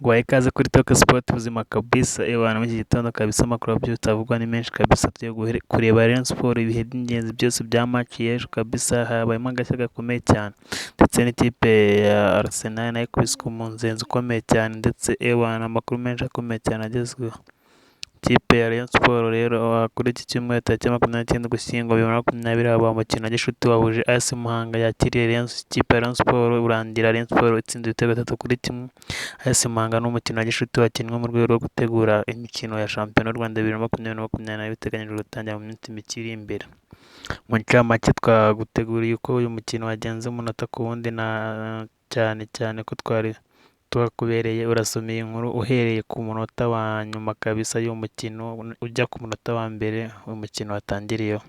Guhaye ikaze kuri Talk Sport ubuzima kabisa bana muri iki gitondo kabisa amakuru abyutse avugwa ni menshi kabisa tugiye kureba Rayon Sport ibihe by'ingenzi byose bya match y'ejo kabisa habayemo agashya gakomeye cyane ndetse n'ikipe ya Arsenal nayo ikubiswe mu nzenzi ukomeye cyane ndetse bana amakuru menshi akomeye cyane agezweho. Ikipe ya Rayon Sport rero kuri iki cyumweru tariki 29 Ugushyingo 2020 haba umukino wa gishuti wahuje AS Muhanga yakiriye ikipe ya Rayon Sport urangira Rayon Sport itsinze ibitego 3-1. AS Muhanga ni umukino wa gishuti wakinwe mu rwego rwo gutegura imikino ya shampiyona y'u Rwanda 2020 biteganyijwe gutangira mu minsi mike iri imbere. Mu ncamake twaguteguriye uko uyu mukino wagenze umunota ku wundi na cyane ko twakubereye urasomeye inkuru uhereye ku munota wa nyuma kabisa y'umukino ujya ku munota wa mbere umukino watangiriyeho.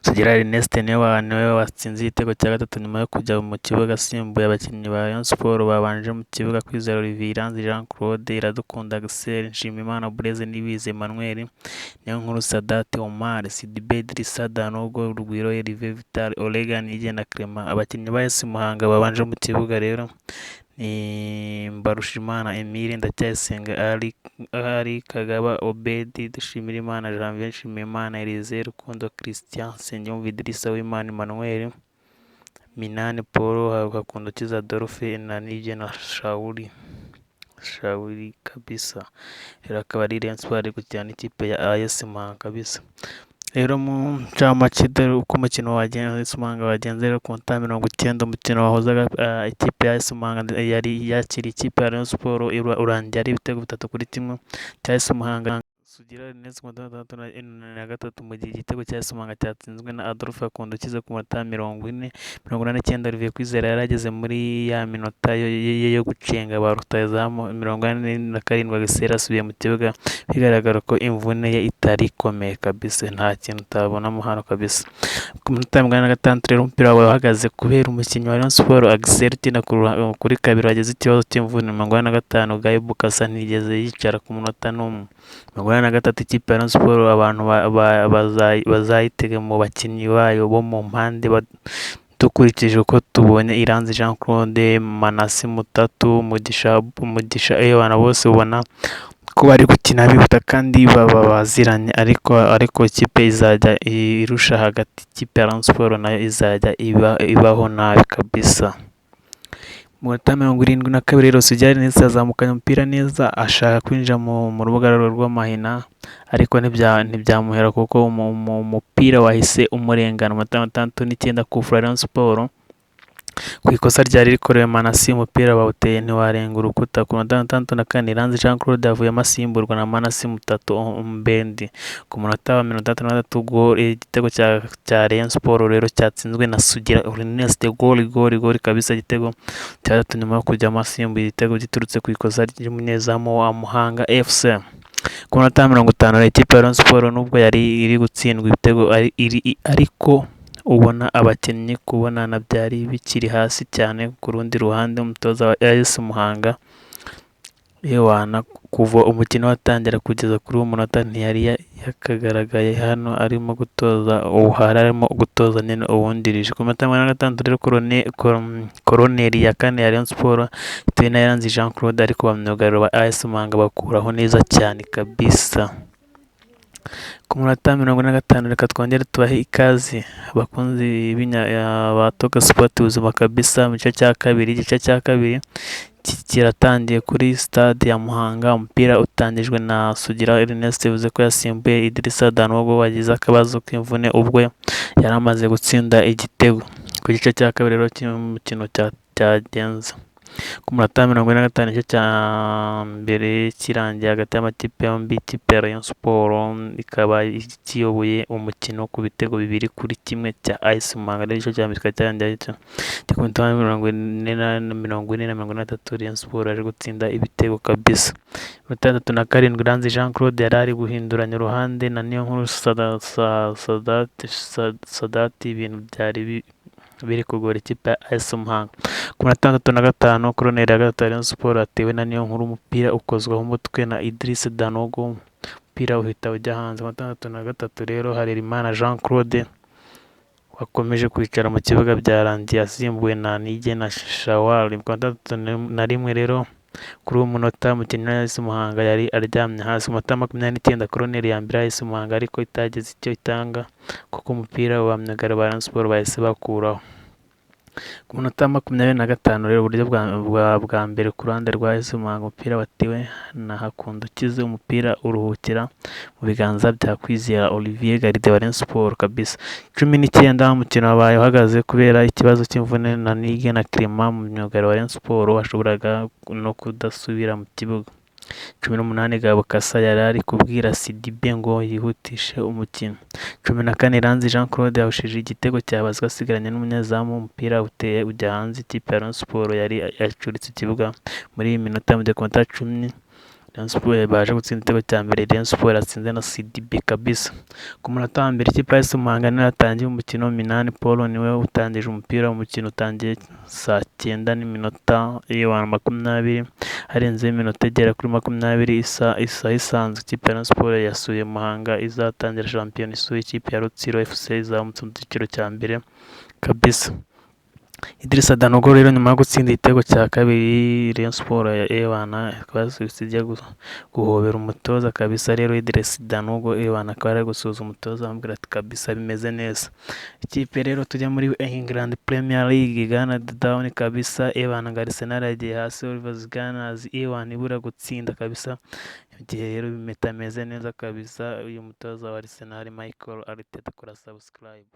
Sugira Ernest niwe watsinze igitego cya gatatu nyuma yo kujya mu kibuga asimbuye abakinnyi ba Rayon Sport babanje mu kibuga Kwizera Olivier, Iranzi Jean Claude, Iradukunda Axel, Nshimiyimana Blaise, Nibizi Emmanuel, Niyonkuru Sadat, Omar, Sidibe Idrissa, Danogo, Rugwiro, Herve Vital, Olega Nigena Clement. Abakinnyi ba AS Muhanga babanje mu kibuga rero ni Mbarushimana Emile, Ndacyayisenga Ali, Kagaba Obedi, Dushimirimana Janvier, Nshimiyimana Elise, Rukundo Christian, Nsengiyumva Idrissa, Uwimana Emmanuel, Minani Paul, Gakundukiza Adolphe na Nigena Shauri kabisa. Rero akaba ari Rayon Sport ari gukina n'ikipe ya AS Muhanga kabisa. Rero mu ncamake dore uko umukino wagenze AS Muhanga wagenze rero ku minota 90 umukino wahuzaga ikipe ya AS Muhanga yari yakiriye ikipe ya Rayon Sport urangira ari ibitego 3-1 cya AS Muhanga. Sugira Ernest ku minota 63 mu gihe igitego cya AS Muhanga cyatsinzwe na Adolphe Gakundukiza ku minota 49. Olivier Kwizera yarageze muri ya minota yo gucenga ba rutahizamu 47 Agasera asubiye mu kibuga bigaragara ko imvune ye itari ikomeye kabisa nta kintu utabonamo hano kabisa. Ku minota 56 rero umupira wawe uhagaze kubera umukinnyi wa Rayon Sport Axel ukina kuri kabiri wageze ikibazo cy'imvune 55 Gaye Bukasa ntigeze yicara ku munota n'umwe. 53 ikipe ya Rayon Sport abantu bazayitega mu bakinnyi bayo bo mu mpande dukurikije uko tubonye Iranzi Jean Claude, Manasi Mutatu, Mugisha abana bose ubona ko bari gukina bihuta kandi baziranye ariko ikipe izajya irusha hagati ikipe ya Rayon Sport nayo izajya ibaho nabi kabisa. Mu minota 72 rero Sugira neza azamukanye umupira neza ashaka kwinjira mu rubuga rw'amahina ariko ntibyamuhera kuko umupira wahise umurengana. Mu minota 69 ku Rayon Sport ku ikosa ryari rikorewe Manasi umupira bawuteye ntiwarenga urukuta. Ku minota 64 Iranzi Jean Claude avuyemo asimburwa na Manasi Mutatu Mbendi. Ku munota wa 63 igitego cya Rayon Sport rero cyatsinzwe na Sugira Ernest goli kabisa igitego cya gatatu nyuma yo kujyamo asimbuye igitego giturutse ku ikosa ry'umunyezamu wa Muhanga FC. Ku minota 50 ikipe ya Rayon Sport nubwo yari iri gutsindwa ibitego ariko ubona abakinnyi kubonana byari bikiri hasi cyane. Ku rundi ruhande umutoza wa AS Muhanga yewana kuva umukino watangira kugeza kuri uwo munota ntiyari yakagaragaye hano arimo gutoza nyine uwundirije. Ku minota 56 rero koroneri ya kane ya Rayon Sport ituwe na Iranzi Jean Claude ariko bamyugariro ba AS Muhanga bakuraho neza cyane kabisa. Ku munota 55 reka twongere tubahe ikaze abakunzi ba Talk Sport ubuzima kabisa. Mu gice cya kabiri kiratangiye kuri stade ya Muhanga. Umupira utangijwe na Sugira Ernest bivuze ko yasimbuye Idrissa Danogo wagize akabazo k'imvune ubwo yari amaze gutsinda igitego. Ku gice cya kabiri rero cy'umukino cyagenze ku munota 45 igice cya mbere kirangiye hagati y'amakipe yombi. Ikipe ya Rayon Sport ikaba kiyoboye umukino ku bitego 2-1 cya AS Muhanga. Igice cya mbere cyarangiye ku minota 40 Rayon Sport yaje gutsinda ibitego kabisa. Ku minota 37 Iranzi Jean Claude yari ari guhinduranya uruhande na Niyonkuru Sadat ibintu byari biri kugora ikipe ya AS Muhanga. Ku minota 65 koroneri ya gatatu Rayon Sport atewe na Niyonkuru umupira ukozwaho umutwe na Idrissa Danogo umupira uhita ujya hanze. Ku minota 63 rero Harerimana Jean Claude wakomeje kwicara mu kibuga byarangiye asimbuwe na Nigena Shawari. Ku minota 61 rero Kuri uwo munota umukinnyi yahise Muhanga yari aryamye hasi. Ku munota 29 koroneri ya mbere yahise Muhanga ariko itagize icyo itanga kuko umupira wa myugariro ba Rayon Sports bahise bakuraho. Ku munota 25 rero uburyo bwa mbere ku ruhande rwa AS Muhanga, umupira watiwe na Hakunda ukize, umupira uruhukira mu biganza bya Kwizera Olivier Garde wa Rayon Sports kabisa. 19 umukino wabaye uhagaze kubera ikibazo cy'imvune na Nigue na Clement mu myugariro wa Rayon Sports washoboraga no kudasubira mu kibuga. 18 Gabo Kasa yari ari kubwira Sidibe ngo yihutishe umukino. 14 Iranzi Jean Claude yahushije igitego cyabazwa asigaranye n'umunyezamu, umupira uteye ujya hanze. Ikipe ya Rayon Sports yari yacuritse ikibuga muri iyi minota. Mu gihe 10 Rayon Sports baje gutsinda igitego cya mbere, Rayon Sports yatsinze na Sidibe kabisa. Ku munota wa mbere ikipe ya Muhanga niyo yatangiye umukino. Minani Paul niwe utangije umupira. Umukino utangiye saa 9:20 harenzeho iminota igera kuri 20. Isaha isanzwe ikipe ya Rayon Sports yasuye Muhanga izatangira shampiyona isuye ikipe ya Rutsiro FC izamutse mu cyiciro cya mbere kabisa. Idrissa Danogo rero nyuma yo gutsinda igitego cya kabiri, Rayon Sports twasubitse ijya guhobera umutoza kabisa. Rero Idrissa Danogo akaba ari gusuhuza umutoza amubwira ati kabisa bimeze neza. Ikipe rero tujya muri England Premier League, Ghana down kabisa. ngo Arsenal yagiye hasi, Rivers Gunners ibura gutsinda kabisa. Igihe rero bitameze neza kabisa, uyu mutoza wa Arsenal Michael Arteta akora subscribe.